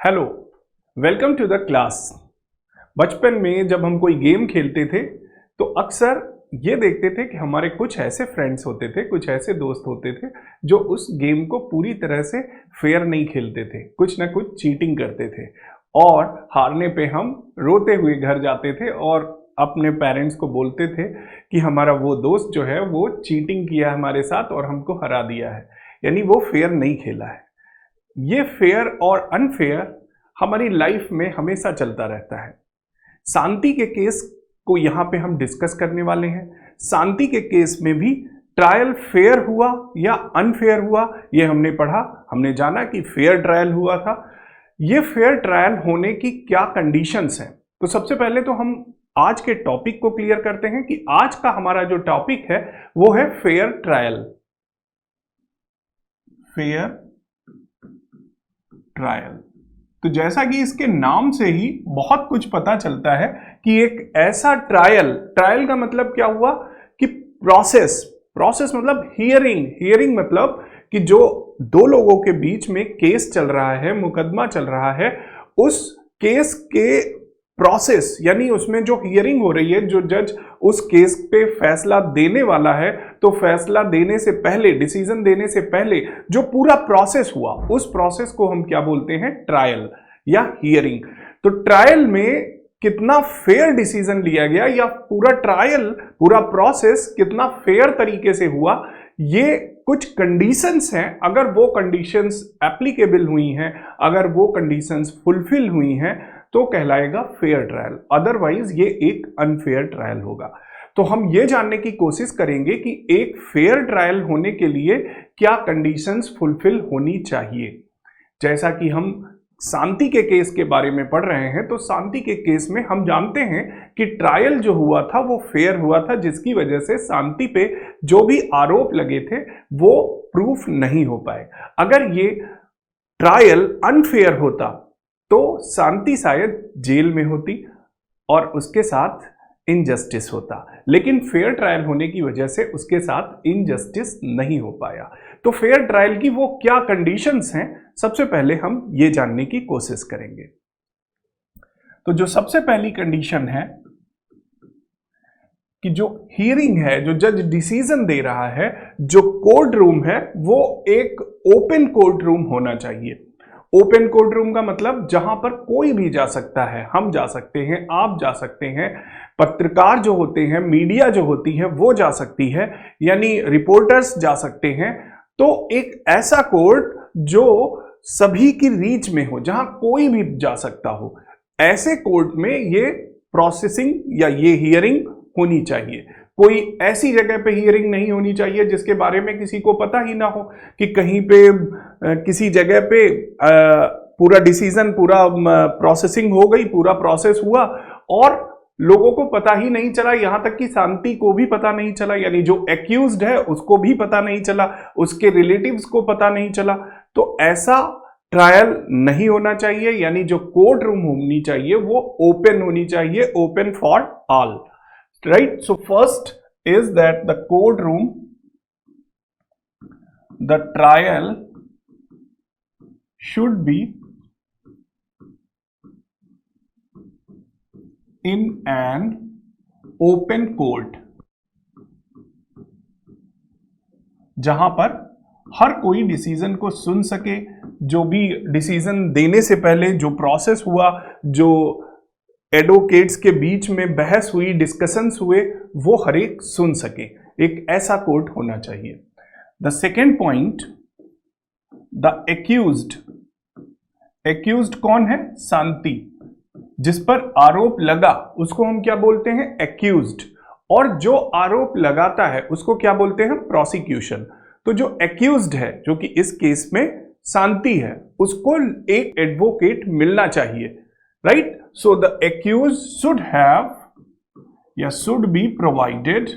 Hello, welcome to the class. बचपन में जब हम कोई गेम खेलते थे तो अक्सर ये देखते थे कि हमारे कुछ ऐसे फ्रेंड्स होते थे, कुछ ऐसे दोस्त होते थे जो उस गेम को पूरी तरह से फेयर नहीं खेलते थे, कुछ ना कुछ चीटिंग करते थे और हारने पे हम रोते हुए घर जाते थे और अपने पेरेंट्स को बोलते थे कि हमारा वो दोस्त जो है वो चीटिंग किया है हमारे साथ और हमको हरा दिया है, यानी वो फेयर नहीं खेला है। ये फेयर और अनफेयर हमारी लाइफ में हमेशा चलता रहता है। शांति के केस को यहाँ पे हम डिस्कस करने वाले हैं। शांति के केस में भी ट्रायल फेयर हुआ या अनफेयर हुआ, ये हमने पढ़ा। हमने जाना कि फेयर ट्रायल हुआ था। ये फेयर ट्रायल होने की क्या कंडीशंस हैं, तो सबसे पहले तो हम आज के टॉपिक को क्लियर करते हैं कि आज का हमारा जो टॉपिक है वो है फेयर ट्रायल। फेयर ट्रायल, तो जैसा कि इसके नाम से ही बहुत कुछ पता चलता है कि एक ऐसा ट्रायल का मतलब क्या हुआ कि प्रोसेस मतलब हियरिंग मतलब कि जो दो लोगों के बीच में केस चल रहा है, मुकदमा चल रहा है, उस केस के प्रोसेस यानी उसमें जो हियरिंग हो रही है, जो जज उस केस पे फैसला देने वाला है, तो फैसला देने से पहले, डिसीजन देने से पहले जो पूरा प्रोसेस हुआ, उस प्रोसेस को हम क्या बोलते हैं? ट्रायल या हियरिंग। तो ट्रायल में कितना फेयर डिसीजन लिया गया या पूरा ट्रायल, पूरा प्रोसेस कितना फेयर तरीके से हुआ, ये कुछ कंडीशंस हैं। अगर वो कंडीशंस एप्लीकेबल हुई हैं, अगर वो कंडीशंस फुलफिल हुई हैं, तो कहलाएगा फेयर ट्रायल। अदरवाइज ये एक अनफेयर ट्रायल होगा। तो हम ये जानने की कोशिश करेंगे कि एक फेयर ट्रायल होने के लिए क्या कंडीशंस फुलफिल होनी चाहिए। जैसा कि हम शांति के केस के बारे में पढ़ रहे हैं, तो शांति के केस में हम जानते हैं कि ट्रायल जो हुआ था वो फेयर हुआ था, जिसकी वजह से शांति पे जो भी आरोप लगे थे वो प्रूफ नहीं हो पाए। अगर ये ट्रायल अनफेयर होता तो शांति शायद जेल में होती और उसके साथ इनजस्टिस होता, लेकिन फेयर ट्रायल होने की वजह से उसके साथ इनजस्टिस नहीं हो पाया। तो फेयर ट्रायल की वो क्या कंडीशंस हैं, सबसे पहले हम ये जानने की कोशिश करेंगे। तो जो सबसे पहली कंडीशन है कि जो हियरिंग है, जो जज डिसीजन दे रहा है, जो कोर्ट रूम है, वो एक ओपन कोर्ट रूम होना चाहिए। ओपन कोर्ट रूम का मतलब जहां पर कोई भी जा सकता है, हम जा सकते हैं, आप जा सकते हैं, पत्रकार जो होते हैं, मीडिया जो होती है वो जा सकती है, यानी रिपोर्टर्स जा सकते हैं। तो एक ऐसा कोर्ट जो सभी की रीच में हो, जहां कोई भी जा सकता हो, ऐसे कोर्ट में ये प्रोसेसिंग या ये हियरिंग होनी चाहिए। कोई ऐसी जगह पे हियरिंग नहीं होनी चाहिए जिसके बारे में किसी को पता ही ना हो, कि कहीं पे किसी जगह पे पूरा डिसीजन, पूरा प्रोसेसिंग हो गई, पूरा प्रोसेस हुआ और लोगों को पता ही नहीं चला, यहां तक कि शांति को भी पता नहीं चला, यानी जो एक्यूज्ड है उसको भी पता नहीं चला, उसके रिलेटिव्स को पता नहीं चला। तो ऐसा ट्रायल नहीं होना चाहिए, यानी जो कोर्ट रूम होनी चाहिए वो ओपन होनी चाहिए, open for all, right. So first is that the courtroom, the trial should be in an open court, जहां पर हर कोई डिसीजन को सुन सके, जो भी डिसीजन देने से पहले जो प्रोसेस हुआ, जो एडवोकेट्स के बीच में बहस हुई, डिस्कशंस हुए, वो हर एक सुन सके। एक ऐसा कोर्ट होना चाहिए। The second point, the accused कौन है? शांति। जिस पर आरोप लगा उसको हम क्या बोलते हैं? एक्यूज्ड। और जो आरोप लगाता है उसको क्या बोलते हैं? प्रोसिक्यूशन। तो जो एक्यूज्ड है, जो कि इस केस में शांति है, उसको एक एडवोकेट मिलना चाहिए, right. So the accused should have या should be provided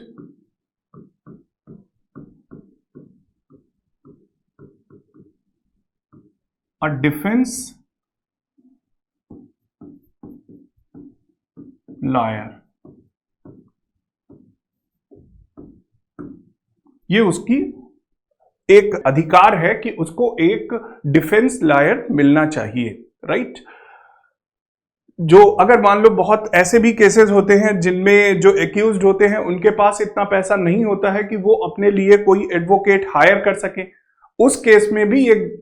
a defense lawyer। ये उसकी एक अधिकार है कि उसको एक डिफेंस लॉयर मिलना चाहिए, राइट। जो अगर मान लो बहुत ऐसे भी केसेस होते हैं जिनमें जो एक्यूज्ड होते हैं उनके पास इतना पैसा नहीं होता है कि वो अपने लिए कोई एडवोकेट हायर कर सके, उस केस में भी एक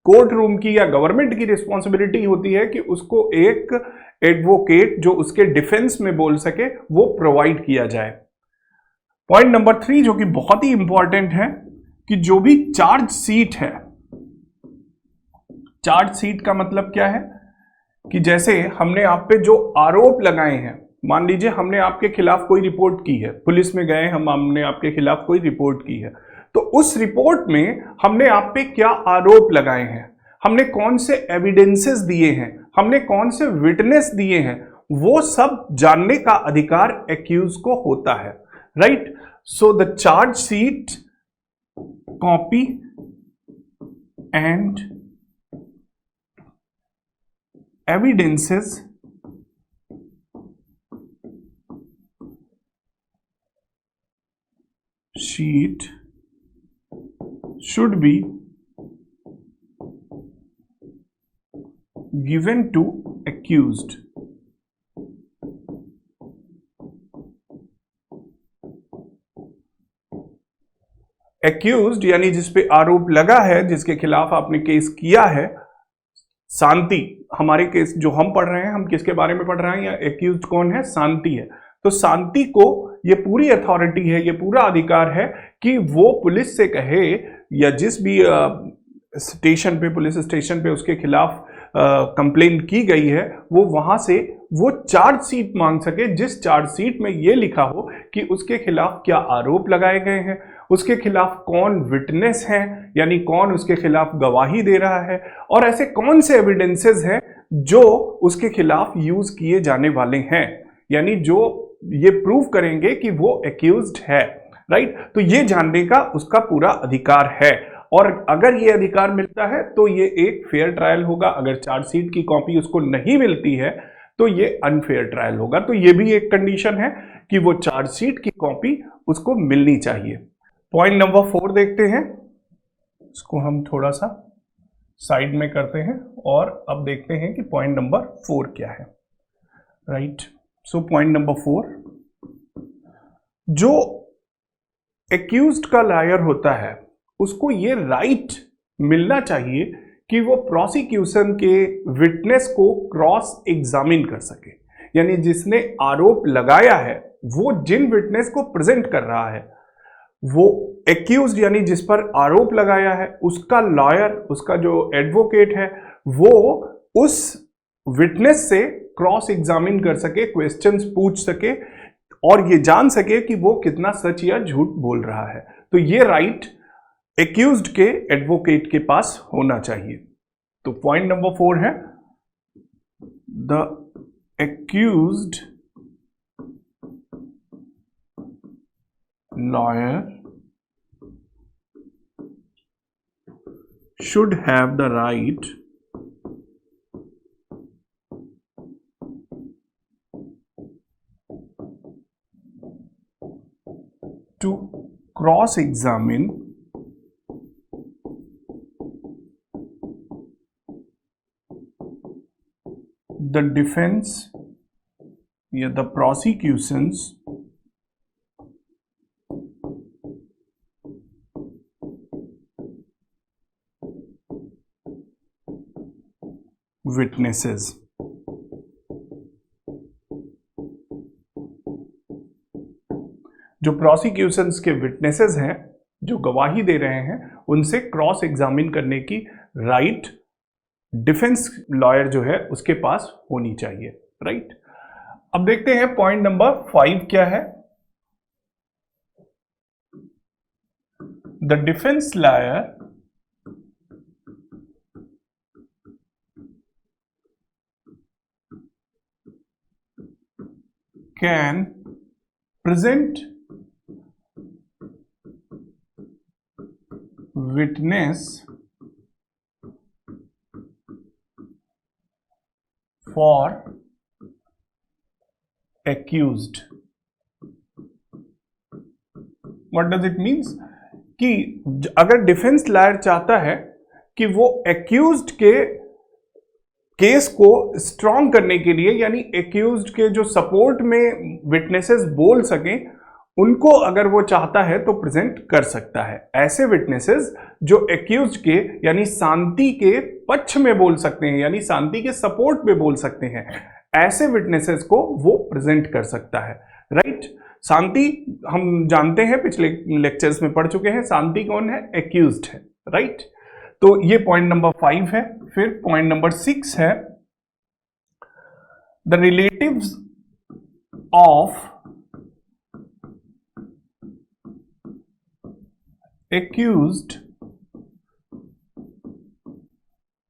कोर्ट रूम की या गवर्नमेंट की रिस्पॉन्सिबिलिटी होती है कि उसको एक एडवोकेट जो उसके डिफेंस में बोल सके वो प्रोवाइड किया जाए। पॉइंट नंबर 3 जो कि बहुत ही इंपॉर्टेंट है कि जो भी चार्ज शीट है, चार्ज शीट का मतलब क्या है कि जैसे हमने आप पे जो आरोप लगाए हैं, मान लीजिए हमने आपके खिलाफ कोई रिपोर्ट की है, पुलिस में गए हमने आपके खिलाफ कोई रिपोर्ट की है, तो उस रिपोर्ट में हमने आप पे क्या आरोप लगाए हैं, हमने कौन से एविडेंसेस दिए हैं, हमने कौन से विटनेस दिए हैं, वो सब जानने का अधिकार एक्यूज को होता है, right. So the charge sheet copy and evidences sheet should be given to accused. Accused यानी जिस पे आरोप लगा है, जिसके खिलाफ आपने केस किया है, शांति, हमारे केस जो हम पढ़ रहे हैं, हम किसके बारे में पढ़ रहे हैं, या एक्यूज्ड कौन है, शांति है। तो शांति को ये पूरी अथॉरिटी है, ये पूरा अधिकार है कि वो पुलिस से कहे या जिस भी स्टेशन पे, पुलिस स्टेशन पे उसके खिलाफ कंप्लेंट की गई है, वो वहां से वो चार्ज शीट मांग सके, जिस चार्ज शीट में ये लिखा हो कि उसके खिलाफ क्या आरोप लगाए गए हैं, उसके खिलाफ कौन विटनेस है, यानी कौन उसके खिलाफ गवाही दे रहा है, और ऐसे कौन से एविडेंसेस हैं जो उसके खिलाफ यूज किए जाने वाले हैं, यानी जो ये प्रूव करेंगे कि वो एक्यूज्ड है, राइट। तो ये जानने का उसका पूरा अधिकार है, और अगर ये अधिकार मिलता है तो ये एक फेयर ट्रायल होगा। अगर चार्जशीट की कॉपी उसको नहीं मिलती है तो ये अनफेयर ट्रायल होगा। तो ये भी एक कंडीशन है कि वो चार्जशीट की कॉपी उसको मिलनी चाहिए। पॉइंट नंबर 4 देखते हैं, इसको हम थोड़ा सा साइड में करते हैं और अब देखते हैं कि पॉइंट नंबर 4 क्या है, राइट। सो पॉइंट नंबर 4, जो एक्यूज्ड का लायर होता है उसको ये राइट मिलना चाहिए कि वो प्रोसिक्यूशन के विटनेस को क्रॉस एग्जामिन कर सके, यानी जिसने आरोप लगाया है वो जिन विटनेस को प्रेजेंट कर रहा है, वो एक्यूज्ड यानी जिस पर आरोप लगाया है उसका लॉयर, उसका जो एडवोकेट है, वो उस विटनेस से क्रॉस एग्जामिन कर सके, क्वेश्चंस पूछ सके और ये जान सके कि वो कितना सच या झूठ बोल रहा है। तो ये राइट एक्यूज्ड के एडवोकेट के पास होना चाहिए। तो पॉइंट नंबर 4 है, the accused lawyer should have the right to cross-examine the defense या the prosecution's witnesses। जो प्रोसिक्यूशंस के विटनेसेस हैं, जो गवाही दे रहे हैं, उनसे क्रॉस एग्जामिन करने की राइट डिफेंस लॉयर जो है उसके पास होनी चाहिए, राइट। अब देखते हैं पॉइंट नंबर 5 क्या है। The defence lawyer can present witness for accused। What does it means? कि अगर डिफेंस लॉयर चाहता है कि वो एक्यूज्ड के केस को स्ट्रॉन्ग करने के लिए, यानी एक्यूज्ड के जो सपोर्ट में विटनेसेस बोल सकें, उनको अगर वो चाहता है तो प्रेजेंट कर सकता है। ऐसे विटनेसेस जो एक्यूज्ड के यानी शांति के पक्ष में बोल सकते हैं, यानी शांति के सपोर्ट में बोल सकते हैं, ऐसे विटनेसेस को वो प्रेजेंट कर सकता है। राइट, शांति हम जानते हैं, पिछले लेक्चर्स में पढ़ चुके हैं, शांति कौन है? एक्यूज्ड है। राइट, तो ये पॉइंट नंबर 5 है। फिर पॉइंट नंबर 6 है, the relatives of accused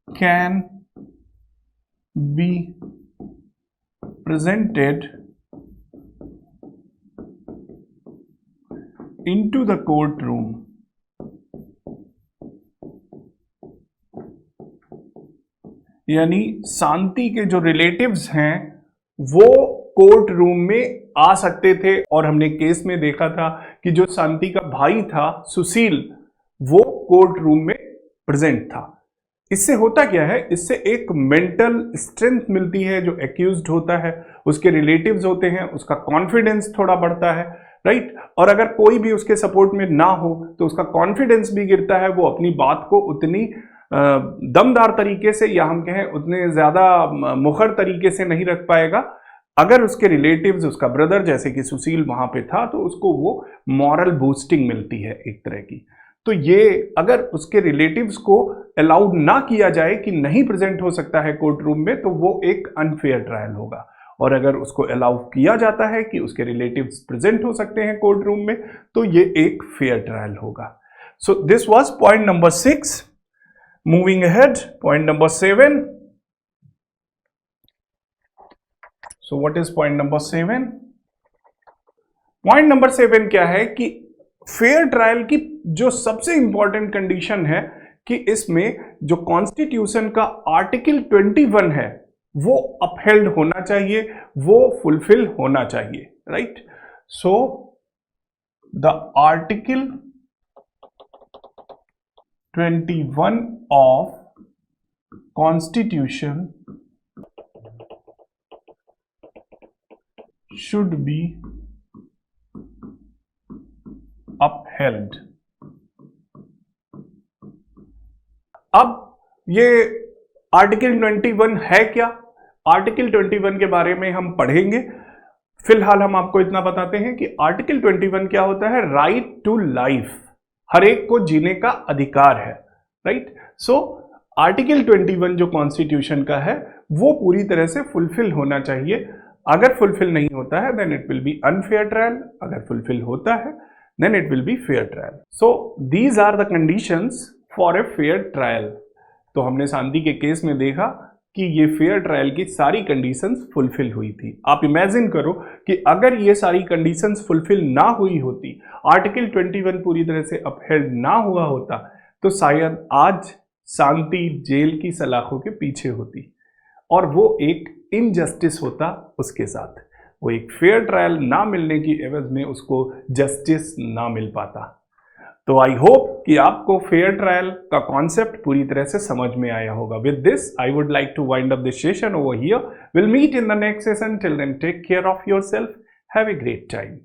can be presented into the courtroom यानी शांति के जो रिलेटिव्स हैं वो कोर्ट रूम में आ सकते थे। और हमने केस में देखा था कि जो शांति का भाई था सुशील, वो कोर्ट रूम में प्रेजेंट था। इससे होता क्या है? इससे एक मेंटल स्ट्रेंथ मिलती है। जो एक्यूज्ड होता है, उसके रिलेटिव्स होते हैं, उसका कॉन्फिडेंस थोड़ा बढ़ता है। राइट, और अगर कोई भी उसके सपोर्ट में ना हो तो उसका कॉन्फिडेंस भी गिरता है। वो अपनी बात को उतनी दमदार तरीके से, या हम कहें उतने ज्यादा मुखर तरीके से नहीं रख पाएगा। अगर उसके रिलेटिव्स, उसका ब्रदर जैसे कि सुशील वहां पे था, तो उसको वो मॉरल बूस्टिंग मिलती है एक तरह की। तो ये अगर उसके रिलेटिव्स को अलाउड ना किया जाए कि नहीं प्रेजेंट हो सकता है कोर्ट रूम में, तो वो एक अनफेयर ट्रायल होगा। और अगर उसको अलाउ किया जाता है कि उसके रिलेटिव्स प्रेजेंट हो सकते हैं कोर्ट रूम में, तो ये एक फेयर ट्रायल होगा। So this was point number 6। Moving ahead, point number 7। So what is point number 7? Point number 7 क्या है कि फेयर ट्रायल की जो सबसे इंपॉर्टेंट कंडीशन है कि इसमें जो कॉन्स्टिट्यूशन का आर्टिकल 21 है वो अपहेल्ड होना चाहिए, वो फुलफिल होना चाहिए। Right, so the article 21 of constitution should be upheld। अब ये आर्टिकल 21 है क्या? आर्टिकल 21 के बारे में हम पढ़ेंगे। फिलहाल हम आपको इतना बताते हैं कि आर्टिकल 21 क्या होता है? राइट टू लाइफ, हर एक को जीने का अधिकार है। राइट, सो आर्टिकल 21 जो कॉन्स्टिट्यूशन का है वो पूरी तरह से फुलफिल होना चाहिए। अगर फुलफिल नहीं होता है then it will be unfair trial, अगर फुलफिल होता है then it will be fair trial. So these are the conditions for a fair trial. तो हमने शांति के केस में देखा कि ये फेयर ट्रायल की सारी कंडीशंस फुलफिल हुई थी। आप इमेजिन करो कि अगर ये सारी कंडीशंस फुलफिल ना हुई होती, आर्टिकल 21 पूरी तरह से अपहेल्ड ना हुआ होता, तो शायद आज शांति जेल की सलाखों के पीछे होती और वो एक इनजस्टिस होता उसके साथ। वो एक फेयर ट्रायल ना मिलने की एवज में उसको जस्टिस ना मिल पाता। तो आई होप कि आपको फेयर ट्रायल का कॉन्सेप्ट पूरी तरह से समझ में आया होगा। With this I would like to wind up this session over here. Will meet in the next session. Till then take care of yourself. Have a great time.